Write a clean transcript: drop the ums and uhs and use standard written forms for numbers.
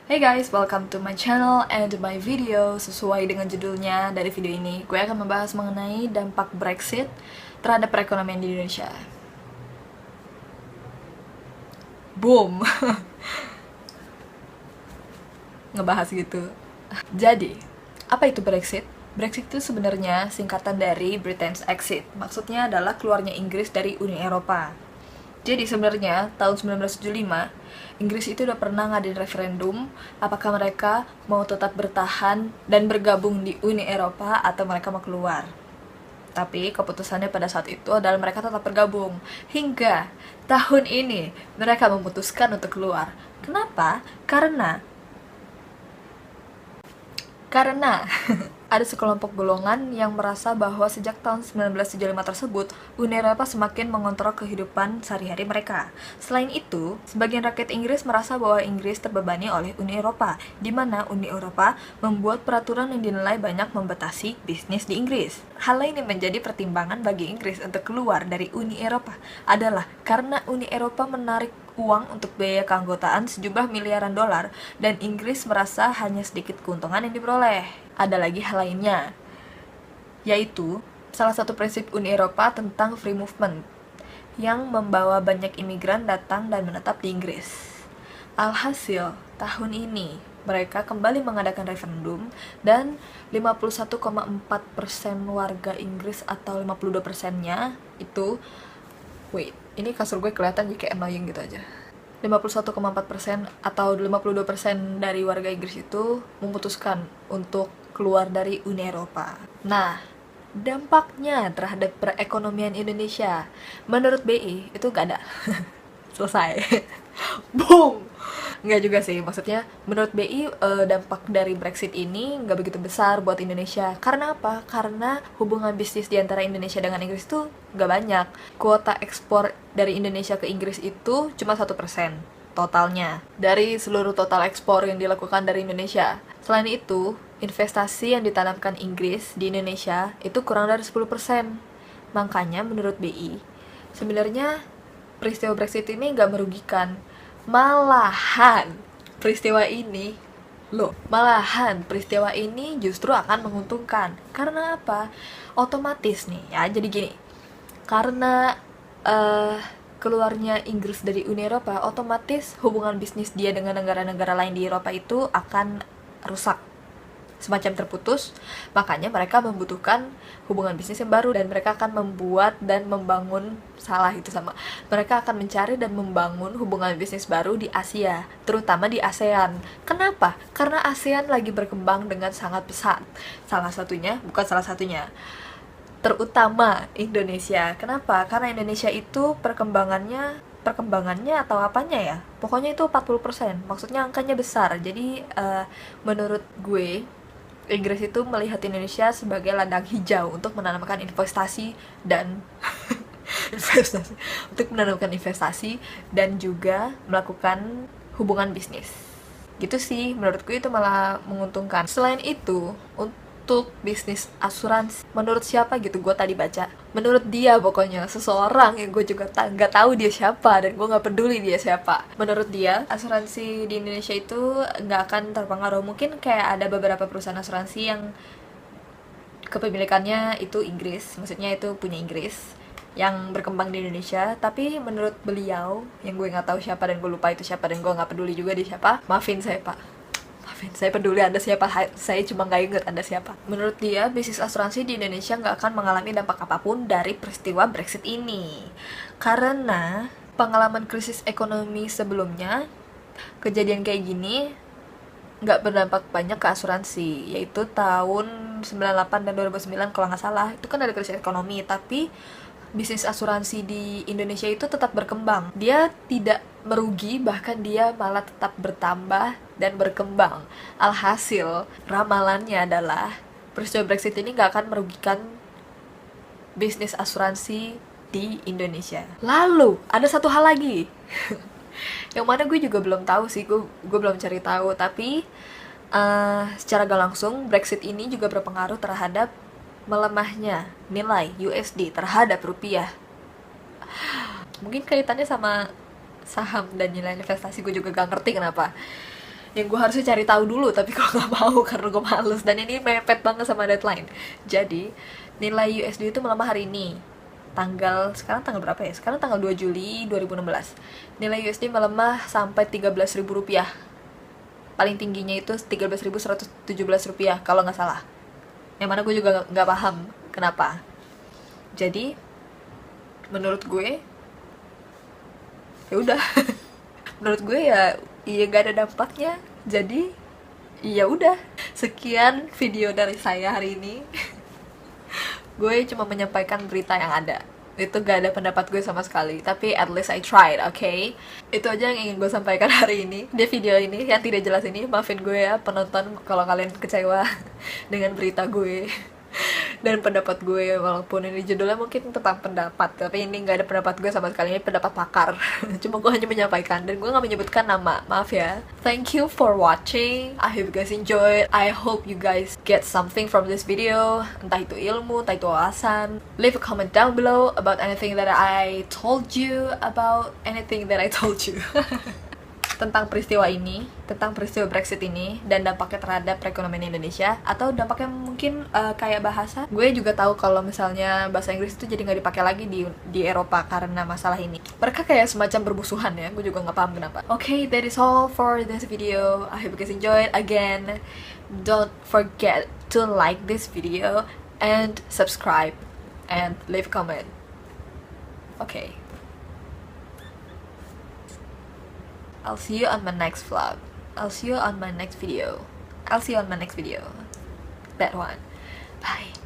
Hey guys, welcome to my channel and my video. Sesuai dengan judulnya dari video ini, gue akan membahas mengenai dampak Brexit terhadap perekonomian di Indonesia. Boom! Ngebahas gitu. Jadi, apa itu Brexit? Brexit itu sebenarnya singkatan dari Britain's Exit. Maksudnya adalah keluarnya Inggris dari Uni Eropa. Jadi sebenarnya tahun 1975 Inggris itu udah pernah ngadain referendum apakah mereka mau tetap bertahan dan bergabung di Uni Eropa atau mereka mau keluar. Tapi keputusannya pada saat itu adalah mereka tetap bergabung. Hingga tahun ini mereka memutuskan untuk keluar. Kenapa? Karena ada sekelompok golongan yang merasa bahwa sejak tahun 1975 tersebut, Uni Eropa semakin mengontrol kehidupan sehari-hari mereka. Selain itu, sebagian rakyat Inggris merasa bahwa Inggris terbebani oleh Uni Eropa, di mana Uni Eropa membuat peraturan yang dinilai banyak membatasi bisnis di Inggris. Hal lain yang menjadi pertimbangan bagi Inggris untuk keluar dari Uni Eropa adalah karena Uni Eropa menarik uang untuk biaya keanggotaan sejumlah miliaran dolar dan Inggris merasa hanya sedikit keuntungan yang diperoleh. Ada lagi hal lainnya, yaitu salah satu prinsip Uni Eropa tentang free movement yang membawa banyak imigran datang dan menetap di Inggris. Alhasil, tahun ini mereka kembali mengadakan referendum dan 51,4% warga Inggris atau 52%-nya itu ini kasur gue kelihatan jadi kayak annoying gitu aja. 51,4% atau 52% dari warga Inggris itu memutuskan untuk keluar dari Uni Eropa. Nah, dampaknya terhadap perekonomian Indonesia menurut BI itu gak ada. Selesai. Boom! Nggak juga sih, maksudnya menurut BI dampak dari Brexit ini nggak begitu besar buat Indonesia. Karena apa? Karena hubungan bisnis di antara Indonesia dengan Inggris itu nggak banyak. Kuota ekspor dari Indonesia ke Inggris itu cuma 1% totalnya dari seluruh total ekspor yang dilakukan dari Indonesia. Selain itu, investasi yang ditanamkan Inggris di Indonesia itu kurang dari 10%. Makanya menurut BI, sebenarnya peristiwa Brexit ini nggak merugikan. Malahan peristiwa ini justru akan menguntungkan. Karena apa? Otomatis nih ya, jadi gini. Karena keluarnya Inggris dari Uni Eropa, otomatis hubungan bisnis dia dengan negara-negara lain di Eropa itu akan rusak, semacam terputus. Makanya mereka membutuhkan hubungan bisnis yang baru dan mereka akan membuat dan membangun mereka akan mencari dan membangun hubungan bisnis baru di Asia, terutama di ASEAN. Kenapa? Karena ASEAN lagi berkembang dengan sangat pesat. Terutama Indonesia. Kenapa? Karena Indonesia itu perkembangannya atau apanya ya, pokoknya itu 40%. Maksudnya angkanya besar. Jadi menurut gue Inggris itu melihat Indonesia sebagai ladang hijau untuk menanamkan investasi dan juga melakukan hubungan bisnis. Gitu sih, menurutku itu malah menguntungkan. Selain itu, untuk bisnis asuransi, menurut siapa gitu, gue tadi baca, menurut dia pokoknya, seseorang yang gue juga nggak tahu dia siapa dan gue nggak peduli dia siapa. Menurut dia, asuransi di Indonesia itu nggak akan terpengaruh. Mungkin kayak ada beberapa perusahaan asuransi yang kepemilikannya itu Inggris, maksudnya itu punya Inggris yang berkembang di Indonesia, tapi menurut beliau yang gue nggak tahu siapa dan gue lupa itu siapa dan gue nggak peduli juga dia siapa, maafin saya pak, maafin saya peduli anda siapa, saya cuma nggak inget anda siapa. Menurut dia, bisnis asuransi di Indonesia nggak akan mengalami dampak apapun dari peristiwa Brexit ini karena pengalaman krisis ekonomi sebelumnya, kejadian kayak gini nggak berdampak banyak ke asuransi, yaitu tahun 98 dan 2009 kalau nggak salah. Itu kan ada krisis ekonomi, tapi bisnis asuransi di Indonesia itu tetap berkembang. Dia tidak merugi, bahkan dia malah tetap bertambah dan berkembang. Alhasil, ramalannya adalah peristiwa Brexit ini nggak akan merugikan bisnis asuransi di Indonesia. Lalu, ada satu hal lagi yang mana gue juga belum tahu sih, gue belum cari tahu, tapi secara gak langsung Brexit ini juga berpengaruh terhadap melemahnya nilai USD terhadap rupiah. Mungkin kaitannya sama saham dan nilai investasi, gue juga gak ngerti kenapa. yang gue harusnya cari tahu dulu, tapi gue nggak mau karena gue males, dan ini mepet banget sama deadline. Jadi nilai USD itu melemah hari ini, sekarang tanggal berapa ya? Sekarang tanggal 2 Juli 2016. Nilai USD melemah sampai 13.000 rupiah. Paling tingginya itu 13.117 rupiah kalau nggak salah. Yang mana gue juga nggak paham kenapa. Jadi menurut gue ya udah menurut gue ya iya gak ada dampaknya. Jadi ya udah, sekian video dari saya hari ini. Gue cuma menyampaikan berita yang ada, itu gak ada pendapat gue sama sekali, tapi at least I tried, okay? Itu aja yang ingin gue sampaikan hari ini di video ini yang tidak jelas ini. Maafin gue ya penonton kalau kalian kecewa dengan berita gue dan pendapat gue, walaupun ini judulnya mungkin tentang pendapat, tapi ini gak ada pendapat gue sama sekali, ini pendapat pakar. Cuma gue hanya menyampaikan, dan gue gak menyebutkan nama, maaf ya. Thank you for watching, I hope you guys enjoyed, I hope you guys get something from this video, entah itu ilmu, entah itu wawasan. Leave a comment down below about anything that I told you, about anything that I told you. Tentang peristiwa ini, tentang peristiwa Brexit ini, dan dampaknya terhadap perekonomian Indonesia, atau dampaknya mungkin kayak bahasa. Gue juga tahu kalau misalnya bahasa Inggris itu jadi nggak dipakai lagi di Eropa karena masalah ini. Mereka kayak semacam bermusuhan ya, gue juga nggak paham kenapa. Okay, that is all for this video. I hope you guys enjoyed. Again, don't forget to like this video and subscribe and leave a comment. Okay. I'll see you on my next vlog. I'll see you on my next video. That one. Bye.